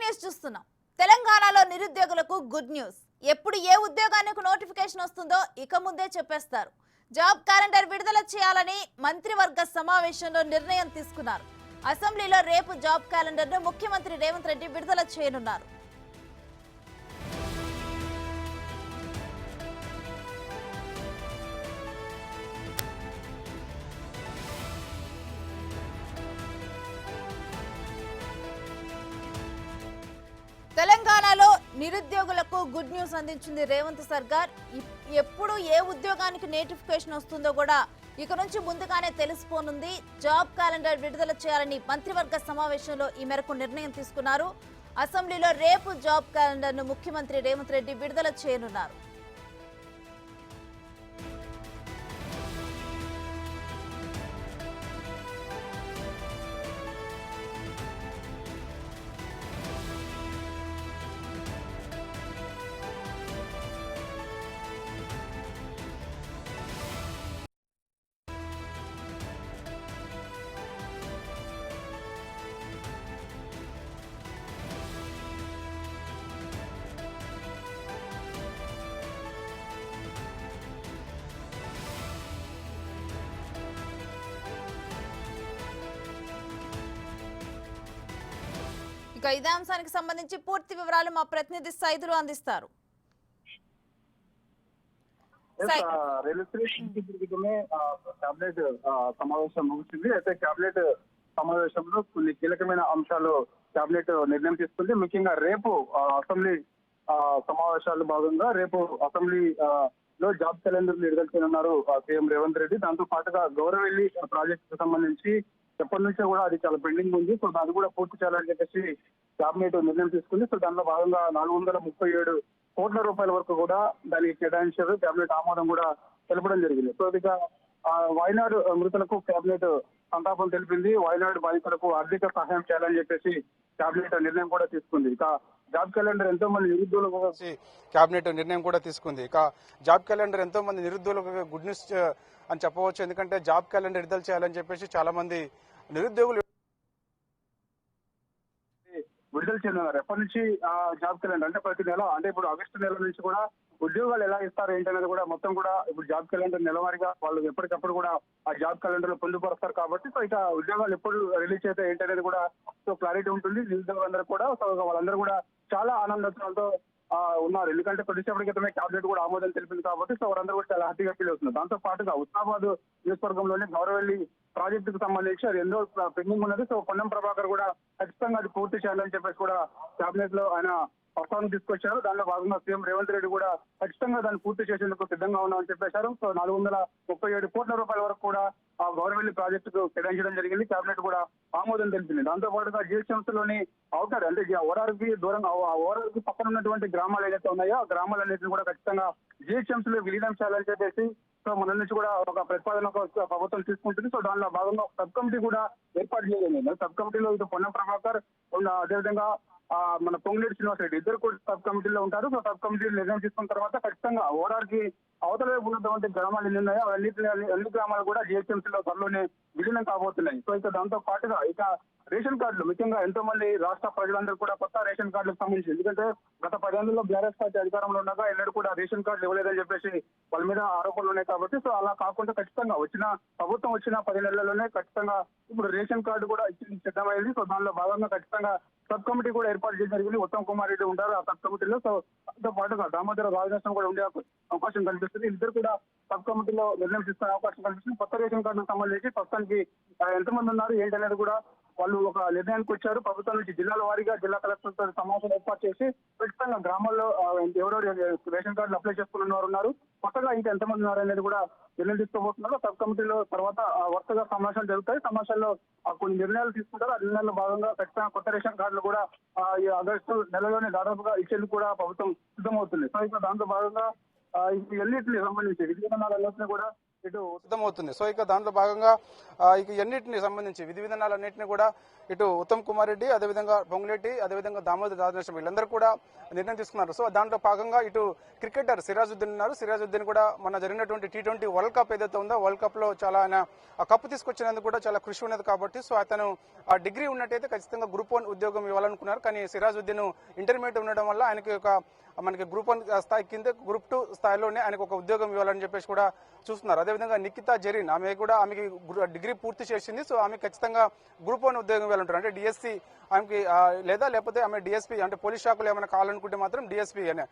Breaking news చూస్తున్నాం. తెలంగాణలో నిరుద్యోగులకు గుడ్ న్యూస్. ఎప్పుడు ఏ ఉద్యోగానికి నోటిఫికేషన్ వస్తుందో ఇక ముందే చెప్పేస్తారు. జాబ్ క్యాలెండర్ విడుదల చేయాలని మంత్రివర్గ సమావేశంలో నిర్ణయం తీసుకున్నారు. అసెంబ్లీలో రేపు జాబ్ క్యాలెండర్ను ముఖ్యమంత్రి రేవంత్ రెడ్డి విడుదల చేయనున్నారు. తెలంగాణలో నిరుద్యోగులకు గుడ్ న్యూస్ అందించింది రేవంత్ సర్కార్. ఎప్పుడు ఏ ఉద్యోగానికి నోటిఫికేషన్ వస్తుందో కూడా ఇక నుంచి ముందుగానే తెలిసిపోనుంది. జాబ్ క్యాలెండర్ విడుదల చేయాలని మంత్రివర్గ సమావేశంలో ఈ మేరకు నిర్ణయం తీసుకున్నారు. అసెంబ్లీలో రేపు జాబ్ క్యాలెండర్ను ముఖ్యమంత్రి రేవంత్ రెడ్డి విడుదల చేయనున్నారు. ఇక ఇదే అంశానికి సంబంధించి పూర్తి వివరాలు మా ప్రతినిధి సైదులు అందిస్తారు. కేబినెట్ సమావేశం ముగిసింది. అయితే కేబినెట్ సమావేశంలో కొన్ని కీలకమైన అంశాలు కేబినెట్ నిర్ణయం తీసుకుంది. ముఖ్యంగా రేపు అసెంబ్లీ సమావేశాల్లో భాగంగా రేపు అసెంబ్లీ లో జాబ్ క్యాలెండర్ విడుదల చేయనున్నారు సీఎం రేవంత్ రెడ్డి. దాంతో పాటుగా గౌరవెల్లి ప్రాజెక్ట్ కు సంబంధించి ఎప్పటి నుంచో కూడా అది చాలా పెండింగ్ ఉంది. సో దాన్ని కూడా పూర్తి చేయాలని చెప్పేసి కేబినెట్ నిర్ణయం తీసుకుంది. సో దానిలో భాగంగా 437 కోట్ల రూపాయల వరకు కూడా దానికి కేటాయించారు. కేబినెట్ ఆమోదం కూడా తెలపడం జరిగింది. సో ఇక వాయనాడు మృతులకు కేబినెట్ సంతాపం తెలిపింది. వాయనాడు బాధితులకు ఆర్థిక సహాయం చేయాలని చెప్పేసి కేబినెట్ నిర్ణయం కూడా తీసుకుంది. ఇక జాబ్ క్యాలెండర్ ఎంతో మంది నిరుద్యోగులకు కేబినెట్ నిర్ణయం కూడా తీసుకుంది. ఇక జాబ్ క్యాలెండర్ ఎంతో మంది నిరుద్యోగులకు గుడ్ న్యూస్ అని చెప్పవచ్చు. ఎందుకంటే జాబ్ క్యాలెండర్ విడుదల చేయాలని చెప్పేసి చాలా మంది నిరుద్యోగులు విడుదల చేయనున్నారు. ఎప్పటి నుంచి జాబ్ క్యాలెండర్ అంటే ప్రతి నెల, అంటే ఇప్పుడు ఆగస్టు నెల నుంచి కూడా ఉద్యోగాలు ఎలా ఇస్తారు ఏంటనేది కూడా మొత్తం కూడా ఇప్పుడు జాబ్ క్యాలెండర్ నెలవారీగా వాళ్ళు ఎప్పటికప్పుడు కూడా ఆ జాబ్ క్యాలెండర్ లో పొందుపరుస్తారు. కాబట్టి సో ఇక ఉద్యోగాలు ఎప్పుడు రిలీజ్ అయితే ఏంటనేది కూడా సో క్లారిటీ ఉంటుంది. నిరుద్యోగులందరూ కూడా సో వాళ్ళందరూ కూడా చాలా ఆనందంతో ఉన్నారు. ఎందుకంటే కొద్దిసేపటి క్రితమే క్యాబినెట్ కూడా ఆమోదం తెలిపింది కాబట్టి సో వారందరూ కూడా చాలా హ్యాపీగా ఫీల్ అవుతున్నారు. దాంతో పాటుగా హుస్నాబాద్ నియోజకవర్గంలోని గౌరవెల్లి ప్రాజెక్టుకు సంబంధించి అది ఎంతో పెండింగ్ ఉన్నది. సో పొన్నం ప్రభాకర్ కూడా ఖచ్చితంగా అది పూర్తి చేయాలని చెప్పేసి కూడా క్యాబినెట్ లో ఆయన ప్రస్తావన తీసుకొచ్చారు. దానిలో భాగంగా సీఎం రేవంత్ రెడ్డి కూడా ఖచ్చితంగా దాన్ని పూర్తి చేసేందుకు సిద్ధంగా ఉన్నామని చెప్పేశారు. సో 437 కోట్ల రూపాయల వరకు కూడా ఆ గౌరవెల్లి ప్రాజెక్టుకు కేటాయించడం జరిగింది. కేబినెట్ కూడా ఆమోదం తెలిపింది. దాంతో పాటుగా జిహెచ్ఎంసీలోని అవుతారు అంటే ఓఆర్ఆర్కి దూరంగా ఓఆర్ఆర్కి పక్కన ఉన్నటువంటి గ్రామాలు ఏదైతే ఉన్నాయో ఆ గ్రామాలన్నింటినీ కూడా ఖచ్చితంగా జిహెచ్ఎంసీలో విలీనం చేయాలని చెప్పేసి సో మన నుంచి కూడా ఒక ప్రతిపాదన ప్రభుత్వం తీసుకుంటుంది. సో దానిలో భాగంగా సబ్ కమిటీ కూడా ఏర్పాటు చేయలేదు. సబ్ కమిటీలో ఇటు పొన్నం ప్రభాకర్ అదేవిధంగా మన పొంగులేటి శ్రీనివాస్ రెడ్డి ఇద్దరు కూడా సబ్ కమిటీలో ఉంటారు. సో సబ్ కమిటీ నిర్ణయం తీసుకున్న తర్వాత ఖచ్చితంగా ఓఆర్ఆర్కి అవతల వైపు ఉన్నటువంటి గ్రామాలు ఎన్ని ఉన్నాయో అన్ని గ్రామాలు కూడా జిహెచ్ఎంసీలో త్వరలోనే విలీనం కాబోతున్నాయి. సో ఇక దాంతో పాటుగా ఇక రేషన్ కార్డులు ముఖ్యంగా ఎంతో మంది రాష్ట్ర ప్రజలందరూ కూడా కొత్త రేషన్ కార్డులకు సంబంధించి, ఎందుకంటే గత 10 ఏళ్లలో బీఆర్ఎస్ పార్టీ అధికారంలో ఉండగా ఎన్నడూ కూడా రేషన్ కార్డులు ఇవ్వలేదని చెప్పేసి వాళ్ళ మీద ఆరోపణలు ఉన్నాయి. కాబట్టి సో అలా కాకుండా ఖచ్చితంగా ప్రభుత్వం వచ్చిన 10 నెలల్లోనే ఖచ్చితంగా ఇప్పుడు రేషన్ కార్డు కూడా ఇచ్చి సిద్ధమైంది. సో దానిలో భాగంగా ఖచ్చితంగా సబ్ కమిటీ కూడా ఏర్పాటు చేయడం జరిగింది. ఉత్తమ్ కుమార్ రెడ్డి ఉంటారు ఆ సబ్ కమిటీలో. సో దాంతో పాటుగా దామోదర రాజనష్టం కూడా ఉండే అవకాశం కనిపిస్తుంది. ఇద్దరు కూడా సబ్ కమిటీలో నిర్ణయం తీసుకునే అవకాశం కనిపిస్తుంది. కొత్త రేషన్ కార్డుకు సంబంధించి ప్రస్తుతానికి ఎంతమంది ఉన్నారు ఏంటనేది కూడా వాళ్ళు ఒక నిర్ణయానికి వచ్చారు. ప్రభుత్వం నుంచి జిల్లాల వారీగా జిల్లా కలెక్టర్తో సమావేశం ఏర్పాటు చేసి ఖచ్చితంగా గ్రామాల్లో ఎవరెవరు రేషన్ కార్డులు అప్లై చేసుకున్న వారు ఉన్నారు, కొత్తగా ఇంకా ఎంతమంది ఉన్నారు అనేది కూడా నిర్ణయం తీసుకోబోతున్నారు. సబ్ కమిటీలో తర్వాత వరుసగా సమావేశాలు జరుగుతాయి. సమావేశాల్లో కొన్ని నిర్ణయాలు తీసుకుంటారు. ఆ నిర్ణయాల్లో భాగంగా ఖచ్చితంగా కొత్త రేషన్ కార్డులు కూడా ఈ ఆగస్టు నెలలోనే దాదాపుగా ఇచ్చేందుకు కూడా ప్రభుత్వం సిద్ధమవుతుంది. సో ఇక దాంతో భాగంగా ఎన్నిటిని సంబంధించి విద్యుత్ కూడా ఇటు సిద్ధమవుతుంది. సో ఇక దాంట్లో భాగంగా ఇక ఎన్నిటిని సంబంధించి విధి విధానాలన్నింటినీ కూడా ఇటు ఉత్తమ్ కుమార్ రెడ్డి, అదేవిధంగా పొంగులేటి, అదేవిధంగా దామోదర్ రాజనరసింహ వీళ్ళందరూ కూడా నిర్ణయం తీసుకున్నారు. సో దాంట్లో భాగంగా ఇటు క్రికెటర్ సిరాజుద్దీన్ ఉన్నారు. సిరాజుద్దీన్ కూడా మన జరిగినటువంటి T20 వరల్డ్ కప్ ఏదైతే ఉందో వరల్డ్ కప్ లో చాలా ఆయన ఆ కప్పు తీసుకొచ్చినందుకు కూడా చాలా కృషి ఉన్నది కాబట్టి సో అతను ఆ డిగ్రీ ఉన్నట్టయితే ఖచ్చితంగా గ్రూప్ 1 ఉద్యోగం ఇవ్వాలనుకున్నారు. కానీ సిరాజుద్దీన్ ఇంటర్మీడియట్ ఉండడం వల్ల ఆయనకి మనకి గ్రూప్ 1 స్థాయి కింద గ్రూప్ 2 స్థాయిలోనే ఆయనకు ఒక ఉద్యోగం ఇవ్వాలని చెప్పేసి కూడా చూస్తున్నారు. అదేవిధంగా నిఖితా జరీన్ ఆమెకి డిగ్రీ పూర్తి చేసింది. సో ఆమె ఖచ్చితంగా గ్రూప్ 1 ఉద్యోగం ఇవ్వాలంటారు. అంటే డిఎస్సి ఆమెకి లేకపోతే ఆమె డిఎస్పీ అంటే పోలీస్ శాఖలో ఏమైనా కావాలనుకుంటే మాత్రం డిఎస్పీ అనే